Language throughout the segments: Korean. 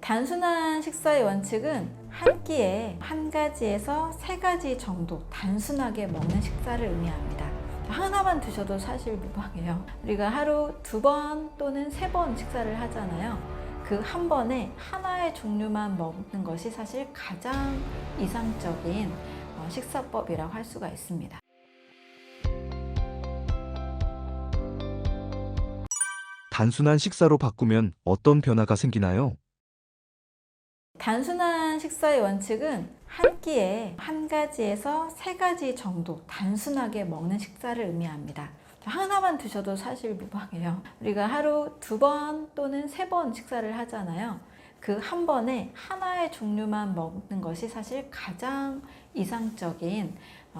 단순한 식사의 원칙은 한 끼에 한 가지에서 세 가지 정도 단순하게 먹는 식사를 의미합니다. 하나만 드셔도 사실 무방해요. 우리가 하루 2번 또는 3번 식사를 하잖아요. 그 한 번에 하나의 종류만 먹는 것이 사실 가장 이상적인 식사법이라고 할 수가 있습니다. 단순한 식사로 바꾸면 어떤 변화가 생기나요? 단순한 식사의 원칙은 한 끼에 한 가지에서 세 가지 정도 단순하게 먹는 식사를 의미합니다. 하나만 드셔도 사실 무방해요. 우리가 하루 2번 또는 3번 식사를 하잖아요. 그 한 번에 하나의 종류만 먹는 것이 사실 가장 이상적인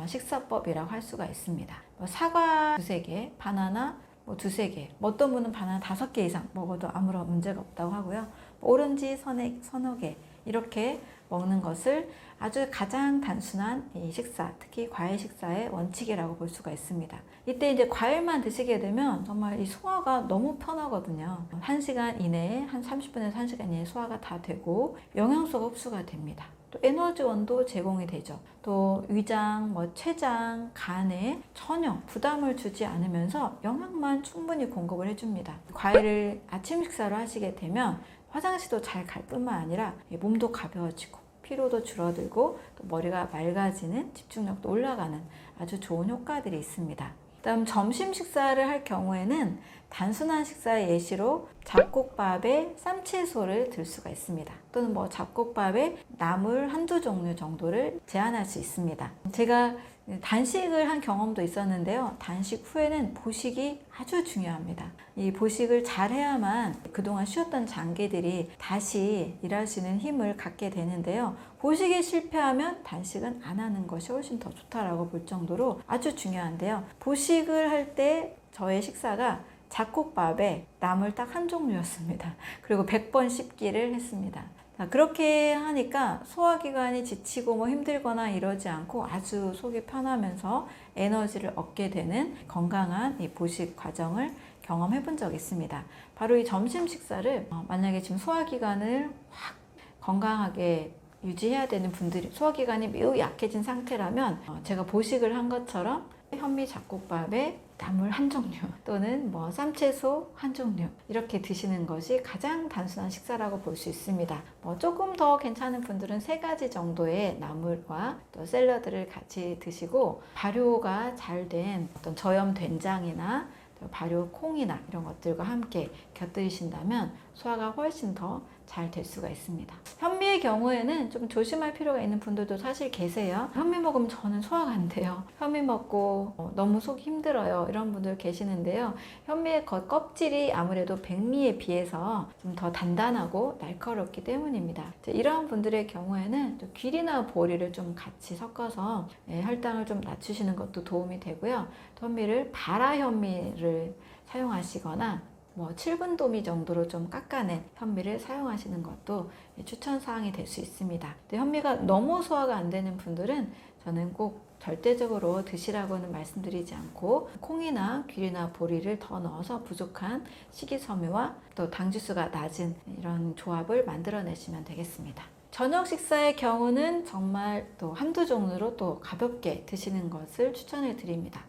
식사법이라고 할 수가 있습니다. 사과 2-3개, 바나나 2-3개, 어떤 분은 바나나 5개 이상 먹어도 아무런 문제가 없다고 하고요. 오렌지 서너 개 이렇게 먹는 것을 아주 가장 단순한 이 식사, 특히 과일 식사의 원칙이라고 볼 수가 있습니다. 이때 이제 과일만 드시게 되면 정말 이 소화가 너무 편하거든요. 1시간 이내에 한 30분에서 1시간 이내에 소화가 다 되고 영양소가 흡수가 됩니다. 또 에너지원도 제공이 되죠. 또 위장, 췌장, 간에 전혀 부담을 주지 않으면서 영양만 충분히 공급을 해줍니다. 과일을 아침 식사로 하시게 되면 화장실도 잘 갈 뿐만 아니라 몸도 가벼워지고 피로도 줄어들고 또 머리가 맑아지는, 집중력도 올라가는 아주 좋은 효과들이 있습니다. 다음 점심 식사를 할 경우에는 단순한 식사의 예시로 잡곡밥에 쌈채소를 들 수가 있습니다. 또는 잡곡밥에 나물 한두 종류 정도를 제한할 수 있습니다. 제가 단식을 한 경험도 있었는데요. 단식 후에는 보식이 아주 중요합니다. 이 보식을 잘 해야만 그동안 쉬었던 장기들이 다시 일할 수 있는 힘을 갖게 되는데요. 보식에 실패하면 단식은 안 하는 것이 훨씬 더 좋다라고 볼 정도로 아주 중요한데요. 보식을 할 때 저의 식사가 잡곡밥에 나물 딱 한 종류였습니다. 그리고 100번 씹기를 했습니다. 그렇게 하니까 소화기관이 지치고 힘들거나 이러지 않고 아주 속이 편하면서 에너지를 얻게 되는 건강한 이 보식 과정을 경험해 본 적이 있습니다. 바로 이 점심 식사를 만약에 지금 소화기관을 확 건강하게 유지해야 되는 분들이 소화기관이 매우 약해진 상태라면 제가 보식을 한 것처럼 현미 잡곡밥에 나물 한 종류 또는 쌈채소 한 종류 이렇게 드시는 것이 가장 단순한 식사라고 볼 수 있습니다. 조금 더 괜찮은 분들은 3가지 정도의 나물과 또 샐러드를 같이 드시고 발효가 잘 된 어떤 저염 된장이나 발효 콩이나 이런 것들과 함께 곁들이신다면 소화가 훨씬 더 잘 될 수가 있습니다. 현미의 경우에는 좀 조심할 필요가 있는 분들도 사실 계세요. 현미 먹으면 저는 소화가 안 돼요. 현미 먹고 너무 속이 힘들어요. 이런 분들 계시는데요. 현미의 껍질이 아무래도 백미에 비해서 좀 더 단단하고 날카롭기 때문입니다. 이러한 분들의 경우에는 귀리나 보리를 좀 같이 섞어서 혈당을 좀 낮추시는 것도 도움이 되고요. 현미를 발화 현미를 사용하시거나 7분도미 정도로 좀 깎아낸 현미를 사용하시는 것도 추천사항이 될 수 있습니다. 현미가 너무 소화가 안 되는 분들은 저는 꼭 절대적으로 드시라고는 말씀드리지 않고 콩이나 귀리나 보리를 더 넣어서 부족한 식이섬유와 또 당지수가 낮은 이런 조합을 만들어내시면 되겠습니다. 저녁 식사의 경우는 정말 또 한두 종류로 또 가볍게 드시는 것을 추천해 드립니다.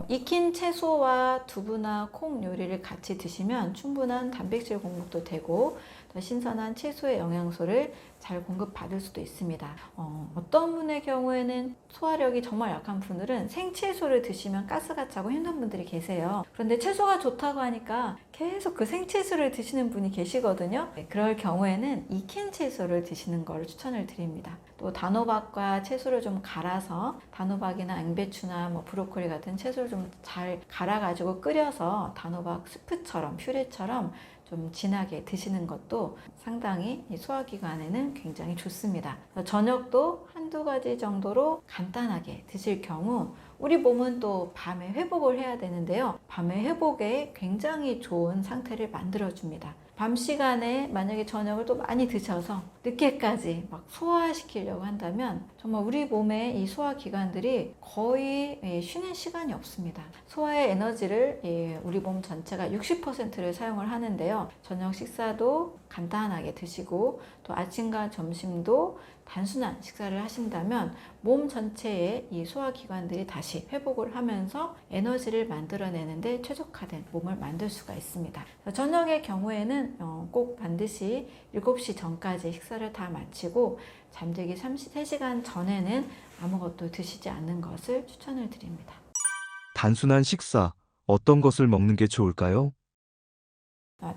익힌 채소와 두부나 콩 요리를 같이 드시면 충분한 단백질 공급도 되고 더 신선한 채소의 영양소를 잘 공급받을 수도 있습니다. 어떤 분의 경우에는 소화력이 정말 약한 분들은 생채소를 드시면 가스가 차고 힘든 분들이 계세요. 그런데 채소가 좋다고 하니까 계속 그 생채소를 드시는 분이 계시거든요. 그럴 경우에는 익힌 채소를 드시는 걸 추천을 드립니다. 또 단호박과 채소를 좀 갈아서 단호박이나 양배추나 브로콜리 같은 채소를 좀 잘 갈아가지고 끓여서 단호박 스프처럼 퓨레처럼 좀 진하게 드시는 것도 상당히 소화기관에는 굉장히 좋습니다. 저녁도 한두 가지 정도로 간단하게 드실 경우 우리 몸은 또 밤에 회복을 해야 되는데요. 밤에 회복에 굉장히 좋은 상태를 만들어줍니다. 밤 시간에 만약에 저녁을 또 많이 드셔서 늦게까지 소화시키려고 한다면 정말 우리 몸의 이 소화기관들이 거의 쉬는 시간이 없습니다. 소화의 에너지를 우리 몸 전체가 60%를 사용을 하는데요. 저녁 식사도 간단하게 드시고 또 아침과 점심도 단순한 식사를 하신다면 몸 전체의 이 소화기관들이 다시 회복을 하면서 에너지를 만들어내는데 최적화된 몸을 만들 수가 있습니다. 저녁의 경우에는 꼭 반드시 7시 전까지 식사를 다 마치고 잠들기 3시간 전에는 아무것도 드시지 않는 것을 추천을 드립니다. 단순한 식사, 어떤 것을 먹는 게 좋을까요?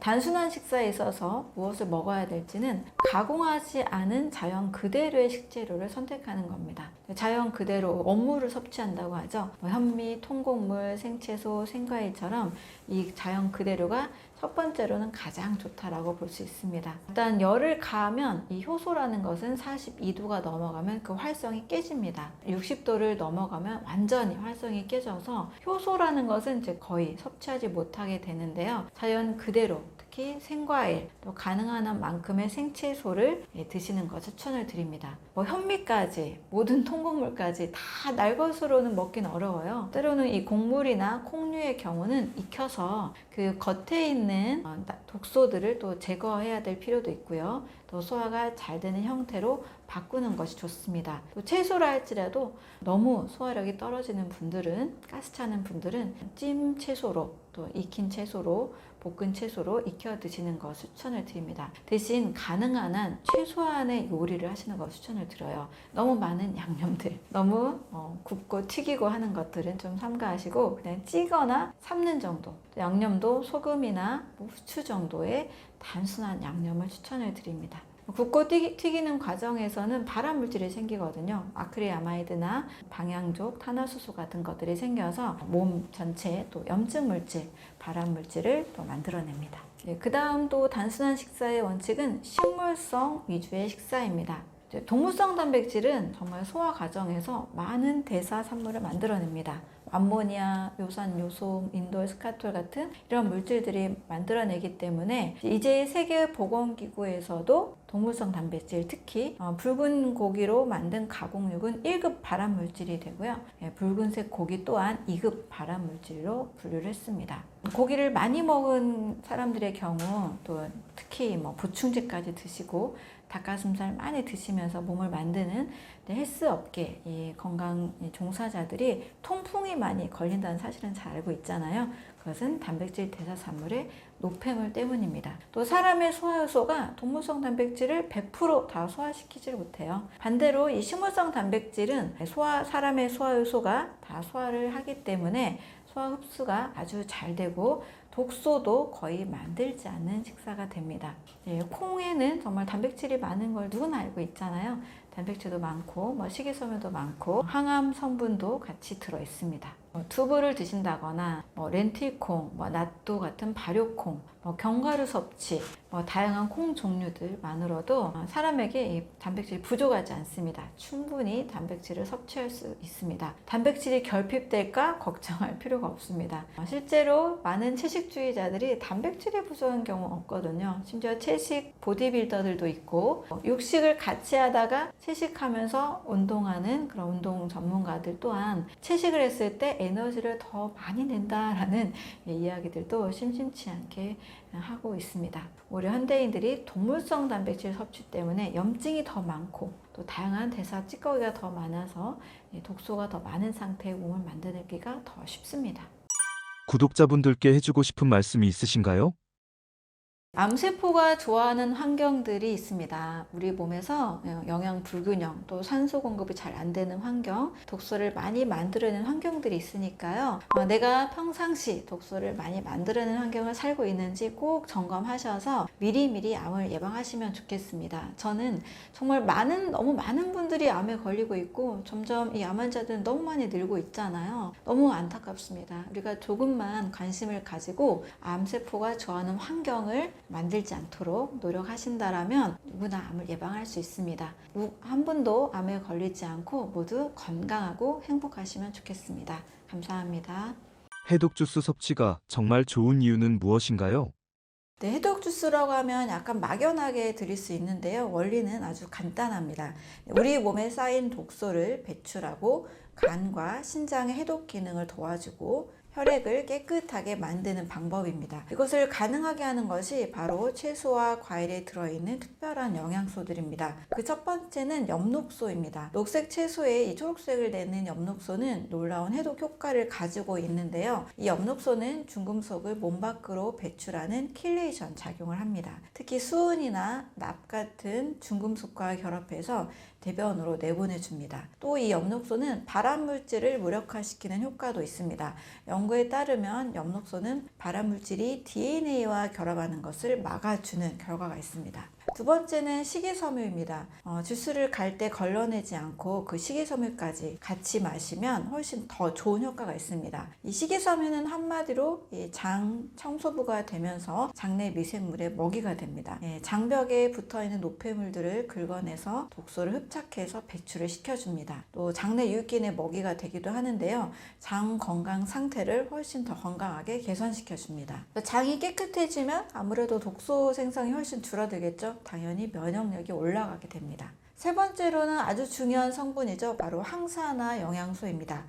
단순한 식사에 있어서 무엇을 먹어야 될지는 가공하지 않은 자연 그대로의 식재료를 선택하는 겁니다. 자연 그대로 원물을 섭취한다고 하죠. 현미, 통곡물, 생채소, 생과일처럼 이 자연 그대로가 첫 번째로는 가장 좋다라고 볼 수 있습니다. 일단 열을 가하면 이 효소라는 것은 42도가 넘어가면 그 활성이 깨집니다. 60도를 넘어가면 완전히 활성이 깨져서 효소라는 것은 이제 거의 섭취하지 못하게 되는데요. 자연 그대로 특히 생과일 또 가능한 만큼의 생채소를 드시는 것을 추천을 드립니다. 현미까지 모든 통곡물까지 다 날 것으로는 먹긴 어려워요. 때로는 이 곡물이나 콩류의 경우는 익혀서 그 겉에 있는 독소들을 또 제거해야 될 필요도 있고요. 또 소화가 잘 되는 형태로 바꾸는 것이 좋습니다. 또 채소라 할지라도 너무 소화력이 떨어지는 분들은, 가스 차는 분들은 찜 채소로 또 익힌 채소로 볶은 채소로 익혀 드시는 것을 추천을 드립니다. 대신 가능한 한 최소한의 요리를 하시는 것을 추천을 드려요. 너무 많은 양념들, 너무 굽고 튀기고 하는 것들은 좀 삼가하시고 그냥 찌거나 삶는 정도, 양념도 소금이나 후추 정도의 단순한 양념을 추천을 드립니다. 굽고 튀기는 과정에서는 발암 물질이 생기거든요. 아크릴아마이드나 방향족, 탄화수소 같은 것들이 생겨서 몸 전체에 또 염증 물질, 발암 물질을 또 만들어냅니다. 그 다음 또 단순한 식사의 원칙은 식물성 위주의 식사입니다. 동물성 단백질은 정말 소화 과정에서 많은 대사 산물을 만들어냅니다. 암모니아, 요산, 요소, 인돌, 스카톨 같은 이런 물질들이 만들어내기 때문에 이제 세계보건기구에서도 동물성 단백질, 특히 붉은 고기로 만든 가공육은 1급 발암 물질이 되고요. 붉은색 고기 또한 2급 발암 물질로 분류를 했습니다. 고기를 많이 먹은 사람들의 경우 또 특히 보충제까지 드시고 닭가슴살 많이 드시면서 몸을 만드는 헬스 업계 건강 종사자들이 통풍이 많이 걸린다는 사실은 잘 알고 있잖아요. 그것은 단백질 대사산물의 노폐물 때문입니다. 또 사람의 소화효소가 동물성 단백질을 100% 다 소화시키지 못해요. 반대로 이 식물성 단백질은 사람의 소화효소가 다 소화를 하기 때문에 소화 흡수가 아주 잘 되고 독소도 거의 만들지 않는 식사가 됩니다. 콩에는 정말 단백질이 많은 걸 누구나 알고 있잖아요. 단백질도 많고 식이섬유도 많고 항암 성분도 같이 들어 있습니다. 두부를 드신다거나 렌틸콩, 낫또 같은 발효콩, 견과류 섭취, 다양한 콩 종류들만으로도 사람에게 이 단백질이 부족하지 않습니다. 충분히 단백질을 섭취할 수 있습니다. 단백질이 결핍될까 걱정할 필요가 없습니다. 실제로 많은 채식주의자들이 단백질이 부족한 경우 없거든요. 심지어 채식 보디빌더들도 있고 육식을 같이 하다가 채식하면서 운동하는 그런 운동 전문가들 또한 채식을 했을 때 에너지를 더 많이 낸다라는 이야기들도 심심치 않게 하고 있습니다. 오히려 현대인들이 동물성 단백질 섭취 때문에 염증이 더 많고 또 다양한 대사 찌꺼기가 더 많아서 독소가 더 많은 상태의 몸을 만들기가 더 쉽습니다. 구독자분들께 해주고 싶은 말씀이 있으신가요? 암세포가 좋아하는 환경들이 있습니다. 우리 몸에서 영양 불균형, 또 산소 공급이 잘 안 되는 환경, 독소를 많이 만들어내는 환경들이 있으니까요. 내가 평상시 독소를 많이 만들어내는 환경을 살고 있는지 꼭 점검하셔서 미리미리 암을 예방하시면 좋겠습니다. 저는 정말 너무 많은 분들이 암에 걸리고 있고 점점 이 암 환자들은 너무 많이 늘고 있잖아요. 너무 안타깝습니다. 우리가 조금만 관심을 가지고 암세포가 좋아하는 환경을 만들지 않도록 노력하신다라면 누구나 암을 예방할 수 있습니다. 한 분도 암에 걸리지 않고 모두 건강하고 행복하시면 좋겠습니다. 감사합니다. 해독 주스 섭취가 정말 좋은 이유는 무엇인가요? 네, 해독 주스라고 하면 약간 막연하게 들릴 수 있는데요. 원리는 아주 간단합니다. 우리 몸에 쌓인 독소를 배출하고 간과 신장의 해독 기능을 도와주고 혈액을 깨끗하게 만드는 방법입니다. 이것을 가능하게 하는 것이 바로 채소와 과일에 들어있는 특별한 영양소들입니다. 그 첫 번째는 엽록소입니다. 녹색 채소에 이 초록색을 내는 엽록소는 놀라운 해독 효과를 가지고 있는데요. 이 엽록소는 중금속을 몸 밖으로 배출하는 킬레이션 작용을 합니다. 특히 수은이나 납 같은 중금속과 결합해서 대변으로 내보내줍니다. 또 이 엽록소는 발암물질을 무력화시키는 효과도 있습니다. 연구에 따르면 엽록소는 발암물질이 DNA와 결합하는 것을 막아주는 결과가 있습니다. 두 번째는 식이섬유입니다. 주스를 갈 때 걸러내지 않고 그 식이섬유까지 같이 마시면 훨씬 더 좋은 효과가 있습니다. 이 식이섬유는 한마디로 장 청소부가 되면서 장내 미생물의 먹이가 됩니다. 장벽에 붙어있는 노폐물들을 긁어내서 독소를 흡착해서 배출을 시켜줍니다. 또 장내 유익균의 먹이가 되기도 하는데요. 장 건강 상태를 훨씬 더 건강하게 개선시켜줍니다. 장이 깨끗해지면 아무래도 독소 생성이 훨씬 줄어들겠죠. 당연히 면역력이 올라가게 됩니다. 세 번째로는 아주 중요한 성분이죠. 바로 항산화 영양소입니다.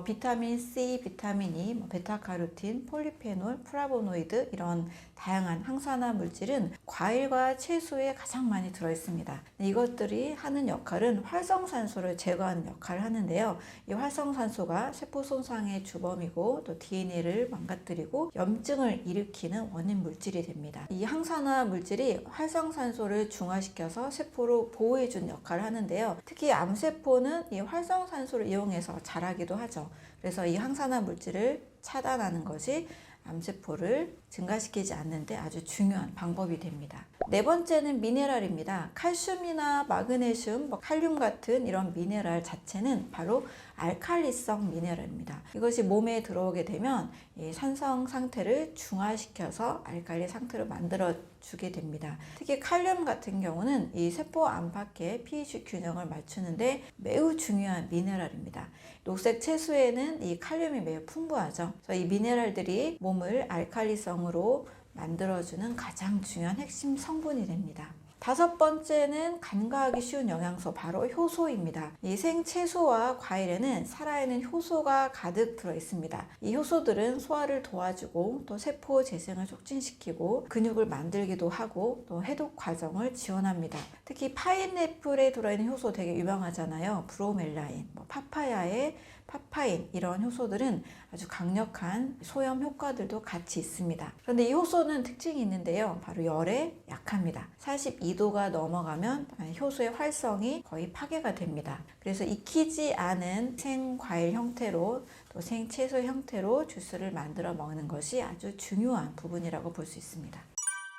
비타민 C, 비타민 E, 베타카로틴, 폴리페놀, 플라보노이드 이런 다양한 항산화 물질은 과일과 채소에 가장 많이 들어있습니다. 이것들이 하는 역할은 활성산소를 제거하는 역할을 하는데요. 이 활성산소가 세포 손상의 주범이고 또 DNA를 망가뜨리고 염증을 일으키는 원인 물질이 됩니다. 이 항산화 물질이 활성산소를 중화시켜서 세포를 보호해주는 역할을 하는데요. 특히 암세포는 이 활성산소를 이용해서 자라기도 하죠. 그래서 이 항산화 물질을 차단하는 것이 암세포를 증가시키지 않는데 아주 중요한 방법이 됩니다. 네 번째는 미네랄입니다. 칼슘이나 마그네슘, 칼륨 같은 이런 미네랄 자체는 바로 알칼리성 미네랄입니다. 이것이 몸에 들어오게 되면 이 산성 상태를 중화시켜서 알칼리 상태로 만들어 주게 됩니다. 특히 칼륨 같은 경우는 이 세포 안팎의 pH 균형을 맞추는데 매우 중요한 미네랄입니다. 녹색 채소에는 이 칼륨이 매우 풍부하죠. 그래서 이 미네랄들이 몸을 알칼리성으로 만들어주는 가장 중요한 핵심 성분이 됩니다. 다섯 번째는 간과하기 쉬운 영양소 바로 효소입니다. 이 생채소와 과일에는 살아있는 효소가 가득 들어 있습니다. 이 효소들은 소화를 도와주고 또 세포 재생을 촉진시키고 근육을 만들기도 하고 또 해독 과정을 지원합니다. 특히 파인애플에 들어있는 효소 되게 유명하잖아요. 브로멜라인, 파파야의 파파인 이런 효소들은 아주 강력한 소염 효과들도 같이 있습니다. 그런데 이 효소는 특징이 있는데요. 바로 열에 약합니다. 42도가 넘어가면 효소의 활성이 거의 파괴가 됩니다. 그래서 익히지 않은 생과일 형태로 또 생채소 형태로 주스를 만들어 먹는 것이 아주 중요한 부분이라고 볼 수 있습니다.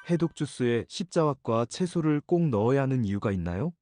해독 주스에 십자화과 채소를 꼭 넣어야 하는 이유가 있나요?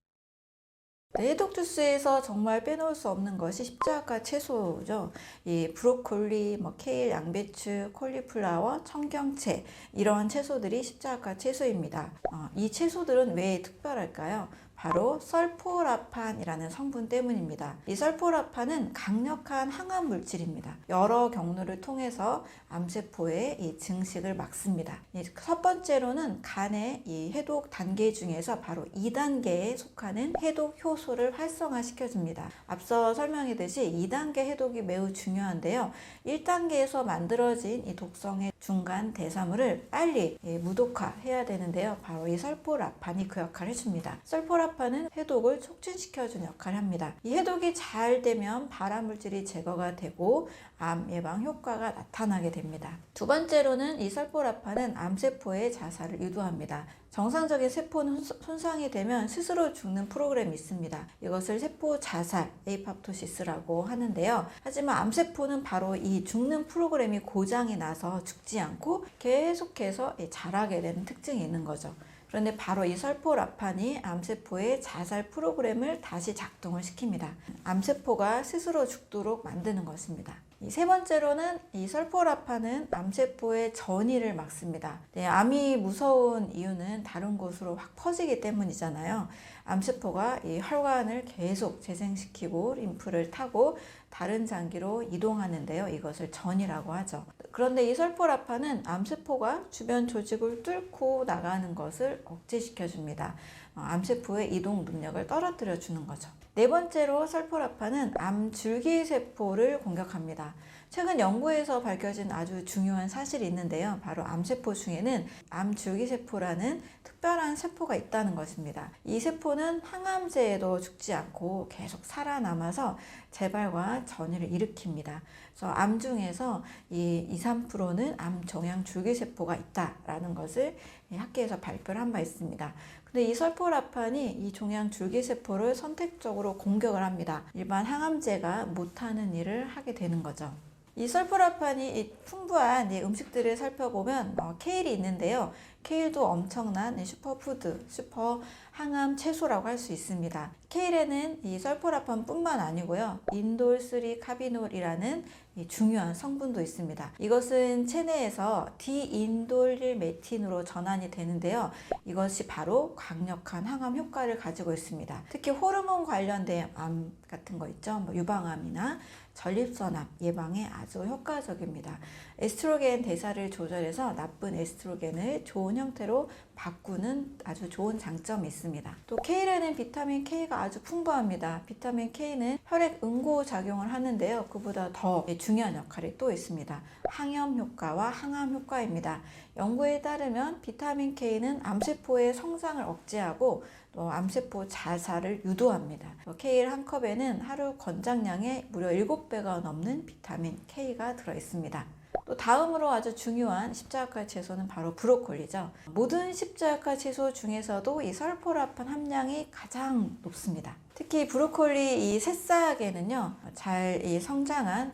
해독 주스에서 정말 빼놓을 수 없는 것이 십자가 채소죠. 이 브로콜리, 케일, 양배추, 콜리플라워, 청경채 이런 채소들이 십자가 채소입니다. 이 채소들은 왜 특별할까요? 바로 설포라판이라는 성분 때문입니다. 이 설포라판은 강력한 항암 물질입니다. 여러 경로를 통해서 암세포의 이 증식을 막습니다. 첫 번째로는 간의 이 해독 단계 중에서 바로 2단계에 속하는 해독 효소를 활성화시켜줍니다. 앞서 설명했듯이 2단계 해독이 매우 중요한데요. 1단계에서 만들어진 이 독성의 중간 대사물을 빨리 무독화해야 되는데요. 바로 이 설포라판이 그 역할을 해줍니다. 설포라판은 해독을 촉진시켜주는 역할을 합니다. 이 해독이 잘 되면 발암물질이 제거가 되고 암 예방 효과가 나타나게 됩니다. 두 번째로는 이 설포라판은 암세포의 자살을 유도합니다. 정상적인 세포는 손상이 되면 스스로 죽는 프로그램이 있습니다. 이것을 세포 자살, 에이팝토시스라고 하는데요. 하지만 암세포는 바로 이 죽는 프로그램이 고장이 나서 죽지 않고 계속해서 자라게 되는 특징이 있는 거죠. 그런데 바로 이 설포라판이 암세포의 자살 프로그램을 다시 작동을 시킵니다. 암세포가 스스로 죽도록 만드는 것입니다. 세 번째로는 이 설포라판은 암세포의 전이를 막습니다. 암이 무서운 이유는 다른 곳으로 확 퍼지기 때문이잖아요. 암세포가 이 혈관을 계속 재생시키고 림프를 타고 다른 장기로 이동하는데요. 이것을 전이라고 하죠. 그런데 이 설포라판은 암세포가 주변 조직을 뚫고 나가는 것을 억제시켜줍니다. 암세포의 이동 능력을 떨어뜨려 주는 거죠. 네 번째로 설포라판은 암 줄기세포를 공격합니다. 최근 연구에서 밝혀진 아주 중요한 사실이 있는데요. 바로 암세포 중에는 암줄기세포라는 특별한 세포가 있다는 것입니다. 이 세포는 항암제에도 죽지 않고 계속 살아남아서 재발과 전이를 일으킵니다. 그래서 암 중에서 이 2~3%는 암종양 줄기세포가 있다라는 것을 학계에서 발표를 한 바 있습니다. 근데 이 설포라판이 이 종양 줄기세포를 선택적으로 공격을 합니다. 일반 항암제가 못하는 일을 하게 되는 거죠. 이 설포라판이 풍부한 음식들을 살펴보면 케일이 있는데요. 케일도 엄청난 슈퍼푸드, 슈퍼 항암 채소라고 할 수 있습니다. 케일에는 이 설포라판 뿐만 아니고요. 인돌3 카비놀이라는 중요한 성분도 있습니다. 이것은 체내에서 디인돌1 메틴으로 전환이 되는데요. 이것이 바로 강력한 항암 효과를 가지고 있습니다. 특히 호르몬 관련된 암 같은 거 있죠. 유방암이나 전립선암 예방에 아주 효과적입니다. 에스트로겐 대사를 조절해서 나쁜 에스트로겐을 좋은 형태로 바꾸는 아주 좋은 장점이 있습니다. 또 케일에는 비타민 K가 아주 풍부합니다. 비타민 K는 혈액 응고 작용을 하는데요. 그보다 더 중요한 역할이 또 있습니다. 항염 효과와 항암 효과입니다. 연구에 따르면 비타민 K는 암세포의 성장을 억제하고 또 암세포 자살을 유도합니다. 케일 한 컵에는 하루 권장량의 무려 7배가 넘는 비타민 K가 들어있습니다. 또 다음으로 아주 중요한 십자가 채소는 바로 브로콜리죠. 모든 십자가 채소 중에서도 이 설포라판 함량이 가장 높습니다. 특히 브로콜리 이 새싹에는요, 잘 성장한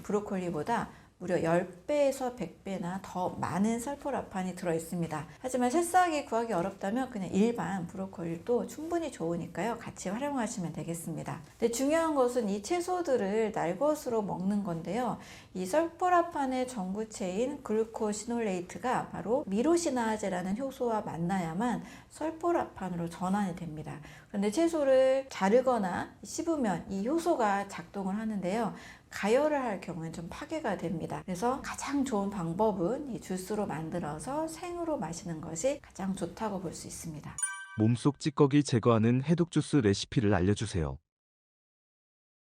브로콜리보다 무려 10배에서 100배나 더 많은 설포라판이 들어있습니다. 하지만 새싹이 구하기 어렵다면 그냥 일반 브로콜리도 충분히 좋으니까요. 같이 활용하시면 되겠습니다. 근데 중요한 것은 이 채소들을 날것으로 먹는 건데요. 이 설포라판의 전구체인 글루코시놀레이트가 바로 미로시나제라는 효소와 만나야만 설포라판으로 전환이 됩니다. 그런데 채소를 자르거나 씹으면 이 효소가 작동을 하는데요. 가열을 할 경우에는 좀 파괴가 됩니다. 그래서 가장 좋은 방법은 이 주스로 만들어서 생으로 마시는 것이 가장 좋다고 볼 수 있습니다. 몸속 찌꺼기 제거하는 해독 주스 레시피를 알려주세요.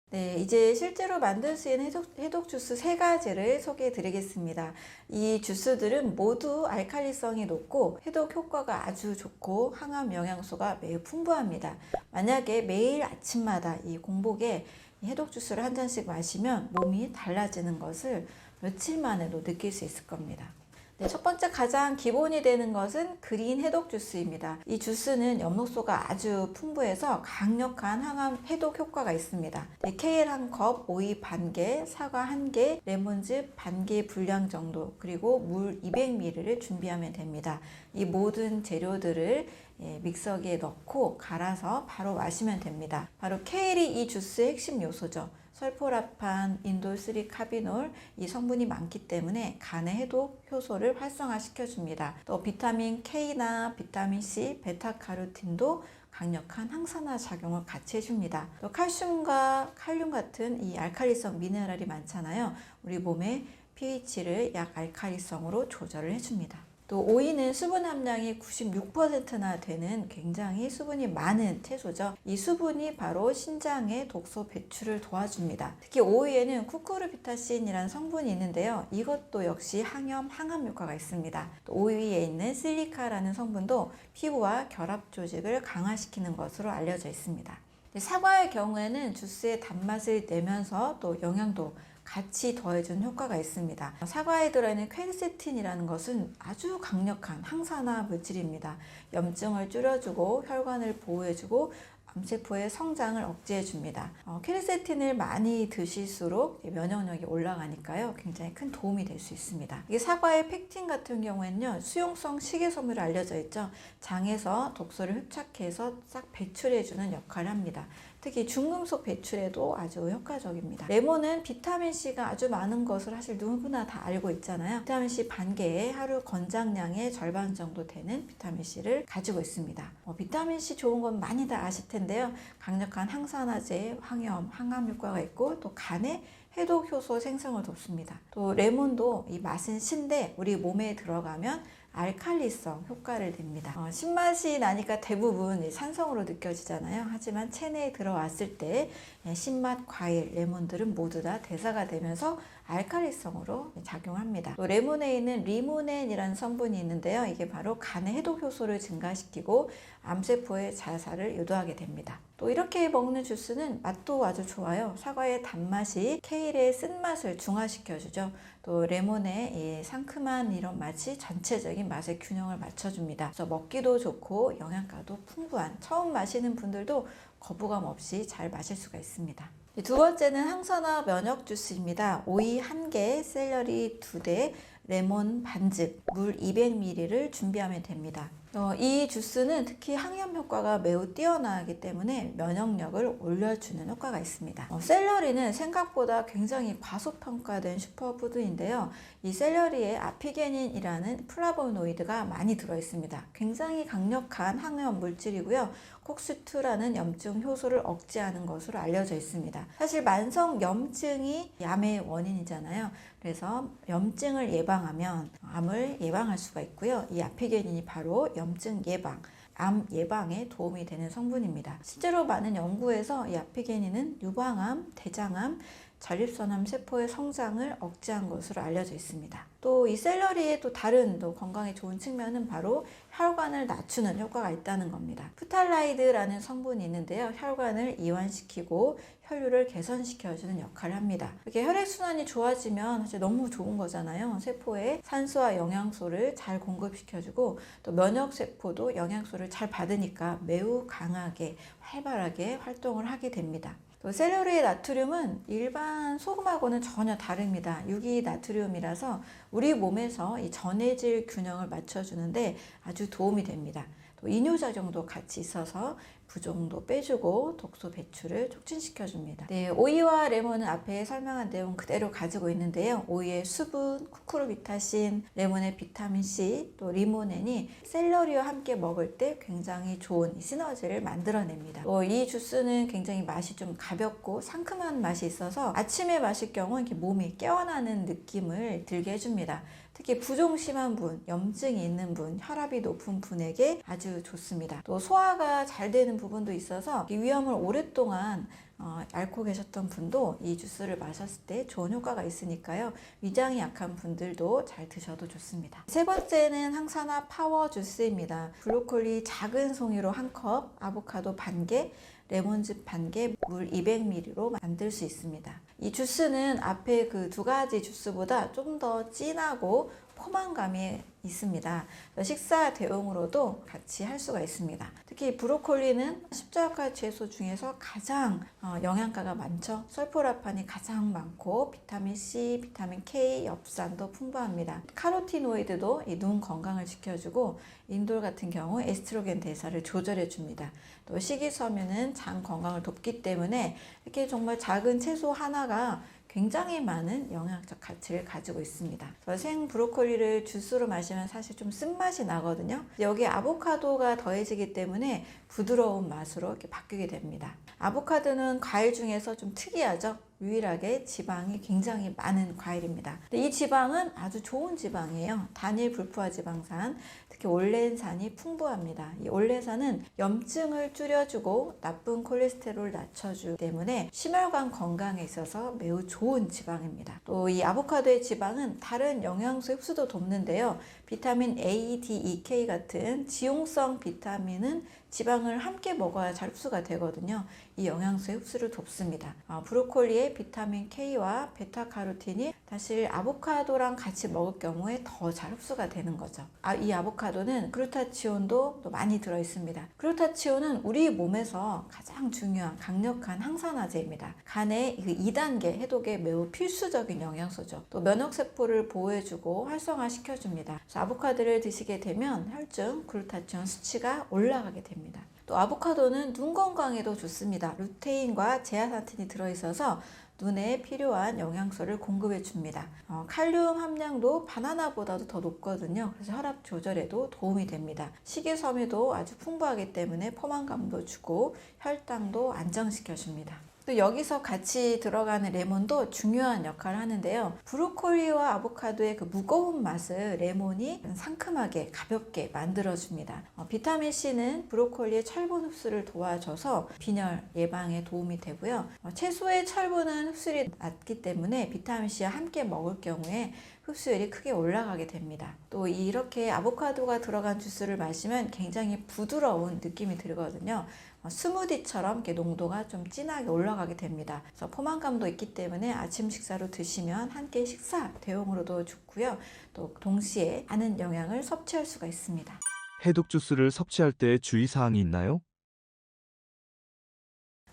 네, 이제 실제로 만들 수 있는 해독 주스 3가지를 소개해 드리겠습니다. 이 주스들은 모두 알칼리성이 높고 해독 효과가 아주 좋고 항암 영양소가 매우 풍부합니다. 만약에 매일 아침마다 이 공복에 해독 주스를 한 잔씩 마시면 몸이 달라지는 것을 며칠 만에도 느낄 수 있을 겁니다. 네, 첫 번째 가장 기본이 되는 것은 그린 해독 주스입니다. 이 주스는 엽록소가 아주 풍부해서 강력한 항암 해독 효과가 있습니다. 네, 케일 1컵, 오이 반개, 사과 1개, 레몬즙 반개 분량 정도, 그리고 물 200ml를 준비하면 됩니다. 이 모든 재료들을 믹서기에 넣고 갈아서 바로 마시면 됩니다. 바로 케일이 이 주스의 핵심 요소죠. 설포라판, 인돌3 카비놀 이 성분이 많기 때문에 간의 해독 효소를 활성화시켜줍니다. 또 비타민 K나 비타민 C, 베타카로틴도 강력한 항산화 작용을 같이 해줍니다. 또 칼슘과 칼륨 같은 이 알칼리성 미네랄이 많잖아요. 우리 몸의 pH를 약알칼리성으로 조절을 해줍니다. 또 오이는 수분 함량이 96%나 되는 굉장히 수분이 많은 채소죠. 이 수분이 바로 신장의 독소 배출을 도와줍니다. 특히 오이에는 쿠쿠르비타신이라는 성분이 있는데요. 이것도 역시 항염, 항암 효과가 있습니다. 또 오이에 있는 실리카라는 성분도 피부와 결합 조직을 강화시키는 것으로 알려져 있습니다. 사과의 경우에는 주스의 단맛을 내면서 또 영양도 같이 더해준 효과가 있습니다. 사과에 들어있는 퀘르세틴이라는 것은 아주 강력한 항산화 물질입니다. 염증을 줄여주고 혈관을 보호해주고 암세포의 성장을 억제해줍니다. 퀘르세틴을 많이 드실수록 면역력이 올라가니까요. 굉장히 큰 도움이 될 수 있습니다. 이게 사과의 펙틴 같은 경우에는요. 수용성 식이섬유로 알려져 있죠. 장에서 독소를 흡착해서 싹 배출해주는 역할을 합니다. 특히 중금속 배출에도 아주 효과적입니다. 레몬은 비타민C가 아주 많은 것을 사실 누구나 다 알고 있잖아요. 비타민C 반개에 하루 권장량의 절반 정도 되는 비타민C를 가지고 있습니다. 비타민C 좋은 건 많이 다 아실 텐데요. 강력한 항산화제, 항염, 항암 효과가 있고 또 간의 해독 효소 생성을 돕습니다. 또 레몬도 이 맛은 신데 우리 몸에 들어가면 알칼리성 효과를 냅니다. 신맛이 나니까 대부분 산성으로 느껴지잖아요. 하지만 체내에 들어왔을 때 신맛 과일, 레몬들은 모두 다 대사가 되면서 알칼리성으로 작용합니다. 또 레몬에 있는 리모넨이라는 성분이 있는데요. 이게 바로 간의 해독 효소를 증가시키고 암세포의 자살을 유도하게 됩니다. 또 이렇게 먹는 주스는 맛도 아주 좋아요. 사과의 단맛이 케일의 쓴맛을 중화시켜주죠. 또 레몬의 이 상큼한 이런 맛이 전체적인 맛의 균형을 맞춰줍니다. 그래서 먹기도 좋고 영양가도 풍부한, 처음 마시는 분들도 거부감 없이 잘 마실 수가 있습니다. 두 번째는 항산화 면역 주스입니다. 오이 1개, 샐러리 2대, 레몬 반즙, 물 200ml를 준비하면 됩니다. 이 주스는 특히 항염 효과가 매우 뛰어나기 때문에 면역력을 올려주는 효과가 있습니다. 샐러리는 생각보다 굉장히 과소평가된 슈퍼푸드인데요. 이 샐러리에 아피게닌이라는 플라보노이드가 많이 들어있습니다. 굉장히 강력한 항염 물질이고요. 콕슈트라는 염증 효소를 억제하는 것으로 알려져 있습니다. 사실 만성 염증이 암의 원인이잖아요. 그래서 염증을 예방하면 암을 예방할 수가 있고요. 이 아피게닌이 바로 염증 예방, 암 예방에 도움이 되는 성분입니다. 실제로 많은 연구에서 이 아피게닌은 유방암, 대장암, 전립선암 세포의 성장을 억제한 것으로 알려져 있습니다. 또 이 샐러리의 또 다른 또 건강에 좋은 측면은 바로 혈관을 낮추는 효과가 있다는 겁니다. 프탈라이드라는 성분이 있는데요. 혈관을 이완시키고 혈류를 개선시켜주는 역할을 합니다. 이렇게 혈액순환이 좋아지면 사실 너무 좋은 거잖아요. 세포에 산소와 영양소를 잘 공급시켜주고 또 면역세포도 영양소를 잘 받으니까 매우 강하게 활발하게 활동을 하게 됩니다. 또 샐러리의 나트륨은 일반 소금하고는 전혀 다릅니다. 유기나트륨이라서 우리 몸에서 이 전해질 균형을 맞춰주는데 아주 도움이 됩니다. 또 이뇨작용도 같이 있어서 부종도 빼주고 독소 배출을 촉진시켜줍니다. 네, 오이와 레몬은 앞에 설명한 내용 그대로 가지고 있는데요. 오이의 수분, 쿠쿠르비타신, 레몬의 비타민C, 또 리모넨이 샐러리와 함께 먹을 때 굉장히 좋은 시너지를 만들어냅니다. 또 이 주스는 굉장히 맛이 좀 가볍고 상큼한 맛이 있어서 아침에 마실 경우 이렇게 몸이 깨어나는 느낌을 들게 해줍니다. 특히 부종 심한 분, 염증이 있는 분, 혈압이 높은 분에게 아주 좋습니다. 또 소화가 잘 되는 부분도 있어서 위험을 오랫동안 앓고 계셨던 분도 이 주스를 마셨을 때 좋은 효과가 있으니까요. 위장이 약한 분들도 잘 드셔도 좋습니다. 세 번째는 항산화 파워 주스입니다. 브로콜리 작은 송이로 1컵, 아보카도 반개, 레몬즙 반개, 물 200ml로 만들 수 있습니다. 이 주스는 앞에 그 두 가지 주스보다 좀 더 진하고 포만감이 있습니다. 식사 대용으로도 같이 할 수가 있습니다. 특히 브로콜리는 십자가 채소 중에서 가장 영양가가 많죠. 설포라판이 가장 많고 비타민 C, 비타민 K, 엽산도 풍부합니다. 카로티노이드도 이 눈 건강을 지켜주고 인돌 같은 경우 에스트로겐 대사를 조절해 줍니다. 또 식이섬유는 장 건강을 돕기 때문에 이렇게 정말 작은 채소 하나가 굉장히 많은 영양적 가치를 가지고 있습니다. 생 브로콜리를 주스로 마시면 사실 좀 쓴맛이 나거든요. 여기에 아보카도가 더해지기 때문에 부드러운 맛으로 이렇게 바뀌게 됩니다. 아보카도는 과일 중에서 좀 특이하죠. 유일하게 지방이 굉장히 많은 과일입니다. 근데 이 지방은 아주 좋은 지방이에요. 단일 불포화 지방산, 특히 올레인산이 풍부합니다. 이 올레산은 염증을 줄여주고 나쁜 콜레스테롤을 낮춰주기 때문에 심혈관 건강에 있어서 매우 좋은 지방입니다. 또 이 아보카도의 지방은 다른 영양소 흡수도 돕는데요. 비타민 A, D, E, K 같은 지용성 비타민은 지방을 함께 먹어야 잘 흡수가 되거든요. 이 영양소의 흡수를 돕습니다. 브로콜리의 비타민 K와 베타카로틴이 사실 아보카도랑 같이 먹을 경우에 더 잘 흡수가 되는 거죠. 이 아보카도는 글루타치온도 또 많이 들어있습니다. 글루타치온은 우리 몸에서 가장 중요한 강력한 항산화제입니다. 간의 2단계 해독에 매우 필수적인 영양소죠. 또 면역세포를 보호해주고 활성화시켜줍니다. 그래서 아보카도를 드시게 되면 혈중 글루타치온 수치가 올라가게 됩니다. 또 아보카도는 눈 건강에도 좋습니다. 루테인과 제아산틴이 들어있어서 눈에 필요한 영양소를 공급해 줍니다. 칼륨 함량도 바나나보다도 더 높거든요. 그래서 혈압 조절에도 도움이 됩니다. 식이섬유도 아주 풍부하기 때문에 포만감도 주고 혈당도 안정시켜 줍니다. 또 여기서 같이 들어가는 레몬도 중요한 역할을 하는데요. 브로콜리와 아보카도의 그 무거운 맛을 레몬이 상큼하게 가볍게 만들어줍니다. 비타민 C는 브로콜리의 철분 흡수를 도와줘서 빈혈 예방에 도움이 되고요. 채소의 철분은 흡수율이 낮기 때문에 비타민 C와 함께 먹을 경우에 흡수율이 크게 올라가게 됩니다. 또 이렇게 아보카도가 들어간 주스를 마시면 굉장히 부드러운 느낌이 들거든요. 스무디처럼 이렇게 농도가 좀 진하게 올라가게 됩니다. 그래서 포만감도 있기 때문에 아침 식사로 드시면 한 끼 식사 대용으로도 좋고요. 또 동시에 많은 영양을 섭취할 수가 있습니다. 해독 주스를 섭취할 때 주의사항이 있나요?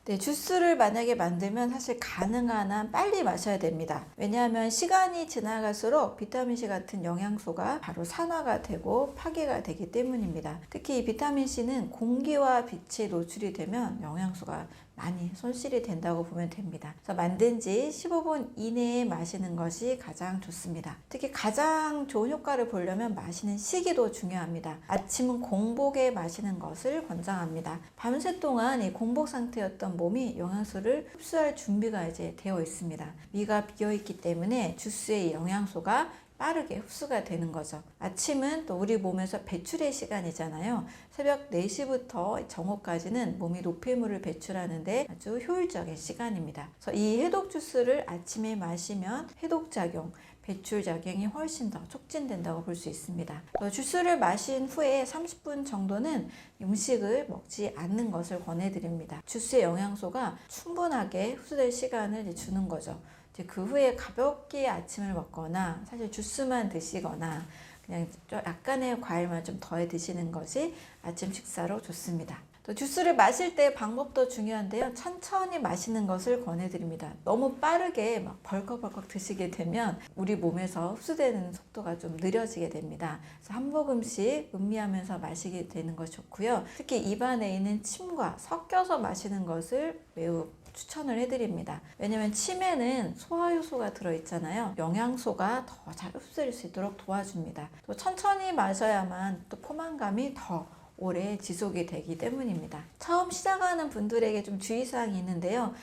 네, 주스를 만약에 만들면 사실 가능한 한 빨리 마셔야 됩니다. 왜냐하면 시간이 지나갈수록 비타민C 같은 영양소가 바로 산화가 되고 파괴가 되기 때문입니다. 특히 이 비타민C는 공기와 빛에 노출이 되면 영양소가 많이 손실이 된다고 보면 됩니다. 그래서 만든 지 15분 이내에 마시는 것이 가장 좋습니다. 특히 가장 좋은 효과를 보려면 마시는 시기도 중요합니다. 아침은 공복에 마시는 것을 권장합니다. 밤새 동안 이 공복 상태였던 몸이 영양소를 흡수할 준비가 이제 되어 있습니다. 위가 비어 있기 때문에 주스의 영양소가 빠르게 흡수가 되는 거죠. 아침은 또 우리 몸에서 배출의 시간이잖아요. 새벽 4시부터 정오까지는 몸이 노폐물을 배출하는데 아주 효율적인 시간입니다. 그래서 이 해독 주스를 아침에 마시면 해독작용, 배출작용이 훨씬 더 촉진된다고 볼 수 있습니다. 주스를 마신 후에 30분 정도는 음식을 먹지 않는 것을 권해드립니다. 주스의 영양소가 충분하게 흡수될 시간을 주는 거죠. 그 후에 가볍게 아침을 먹거나 사실 주스만 드시거나 그냥 좀 약간의 과일만 좀 더해 드시는 것이 아침 식사로 좋습니다. 또 주스를 마실 때 방법도 중요한데요. 천천히 마시는 것을 권해드립니다. 너무 빠르게 막 벌컥벌컥 드시게 되면 우리 몸에서 흡수되는 속도가 좀 느려지게 됩니다. 그래서 한 모금씩 음미하면서 마시게 되는 것이 좋고요. 특히 입안에 있는 침과 섞여서 마시는 것을 매우 추천을 해드립니다. 왜냐면 침에는 소화효소가 들어있잖아요. 영양소가 더 잘 흡수될 수 있도록 도와줍니다. 또 천천히 마셔야만 또 포만감이 더 오래 지속이 되기 때문입니다. 처음 시작하는 분들에게 좀 주의사항이 있는데요.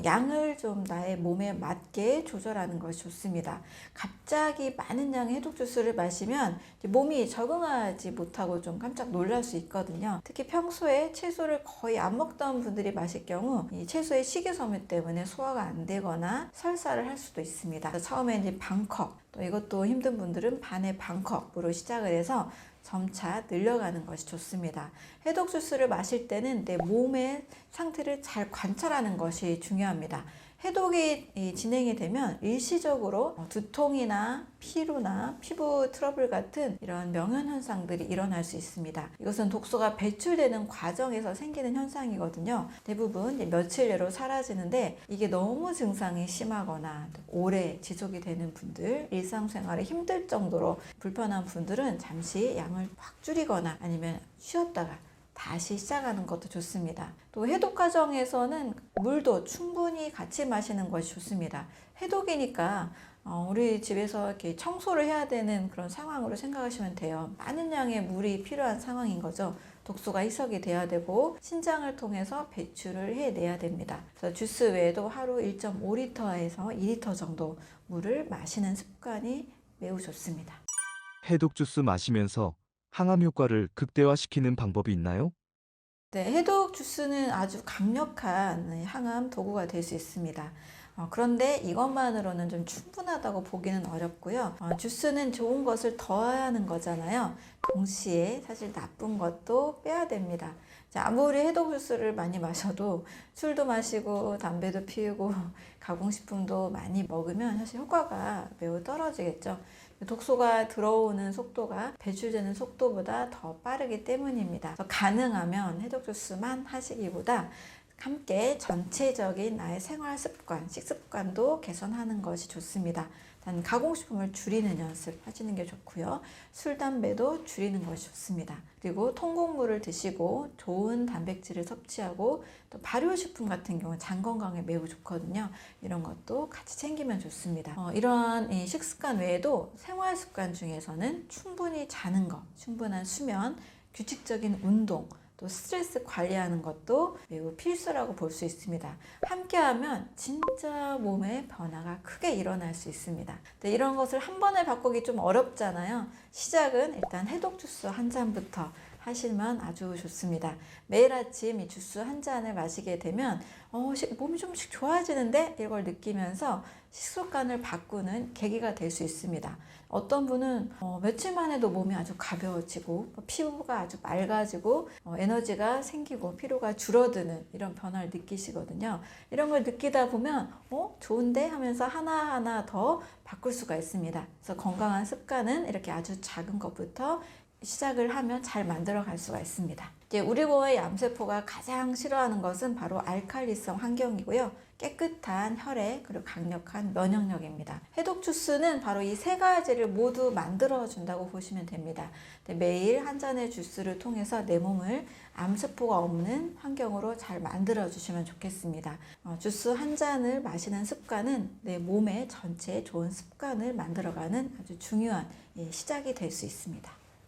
양을 좀 나의 몸에 맞게 조절하는 것이 좋습니다. 갑자기 많은 양의 해독 주스를 마시면 몸이 적응하지 못하고 좀 깜짝 놀랄 수 있거든요. 특히 평소에 채소를 거의 안 먹던 분들이 마실 경우 이 채소의 식이섬유 때문에 소화가 안 되거나 설사를 할 수도 있습니다. 처음에 이제 반컵, 또 이것도 힘든 분들은 반의 반컵으로 시작을 해서 점차 늘려가는 것이 좋습니다. 해독 주스를 마실 때는 내 몸의 상태를 잘 관찰하는 것이 중요합니다. 해독이 진행이 되면 일시적으로 두통이나 피로나 피부 트러블 같은 이런 명현 현상들이 일어날 수 있습니다. 이것은 독소가 배출되는 과정에서 생기는 현상이거든요. 대부분 며칠 내로 사라지는데 이게 너무 증상이 심하거나 오래 지속이 되는 분들, 일상생활에 힘들 정도로 불편한 분들은 잠시 양을 확 줄이거나 아니면 쉬었다가 다시 시작하는 것도 좋습니다. 또 해독 과정에서는 물도 충분히 같이 마시는 것이 좋습니다. 해독이니까 우리 집에서 이렇게 청소를 해야 되는 그런 상황으로 생각하시면 돼요. 많은 양의 물이 필요한 상황인 거죠. 독소가 희석이 돼야 되고 신장을 통해서 배출을 해내야 됩니다. 그래서 주스 외에도 하루 1.5리터에서 2리터 정도 물을 마시는 습관이 매우 좋습니다. 해독 주스 마시면서 항암 효과를 극대화시키는 방법이 있나요? 네, 해독 주스는 아주 강력한 항암 도구가 될 수 있습니다. 그런데 이것만으로는 좀 충분하다고 보기는 어렵고요. 주스는 좋은 것을 더하는 거잖아요. 동시에 사실 나쁜 것도 빼야 됩니다. 아무리 해독 주스를 많이 마셔도 술도 마시고 담배도 피우고 가공식품도 많이 먹으면 사실 효과가 매우 떨어지겠죠. 독소가 들어오는 속도가 배출되는 속도보다 더 빠르기 때문입니다. 그래서 가능하면 해독 주스만 하시기보다 함께 전체적인 나의 생활 습관, 식습관도 개선하는 것이 좋습니다. 단 가공식품을 줄이는 연습 하시는 게 좋고요. 술, 담배도 줄이는 것이 좋습니다. 그리고 통곡물을 드시고 좋은 단백질을 섭취하고 또 발효식품 같은 경우는 장 건강에 매우 좋거든요. 이런 것도 같이 챙기면 좋습니다. 이러한 식습관 외에도 생활 습관 중에서는 충분히 자는 것, 충분한 수면, 규칙적인 운동, 또 스트레스 관리하는 것도 매우 필수라고 볼 수 있습니다. 함께하면 진짜 몸의 변화가 크게 일어날 수 있습니다. 근데 이런 것을 한 번에 바꾸기 좀 어렵잖아요. 시작은 일단 해독 주스 한 잔부터 하시면 아주 좋습니다. 매일 아침 이 주스 한 잔을 마시게 되면 몸이 좀씩 좋아지는데 이걸 느끼면서 식습관을 바꾸는 계기가 될 수 있습니다. 어떤 분은 며칠만 해도 몸이 아주 가벼워지고 피부가 아주 맑아지고 에너지가 생기고 피로가 줄어드는 이런 변화를 느끼시거든요. 이런 걸 느끼다 보면 좋은데 하면서 하나하나 더 바꿀 수가 있습니다. 그래서 건강한 습관은 이렇게 아주 작은 것부터 시작을 하면 잘 만들어 갈 수가 있습니다. 이제 우리 몸의 암세포가 가장 싫어하는 것은 바로 알칼리성 환경이고요. 깨끗한 혈액 그리고 강력한 면역력입니다. 해독 주스는 바로 이 세 가지를 모두 만들어 준다고 보시면 됩니다. 매일 한 잔의 주스를 통해서 내 몸을 암세포가 없는 환경으로 잘 만들어 주시면 좋겠습니다. 주스 한 잔을 마시는 습관은 내 몸의 전체에 좋은 습관을 만들어가는 아주 중요한 시작이 될 수 있습니다.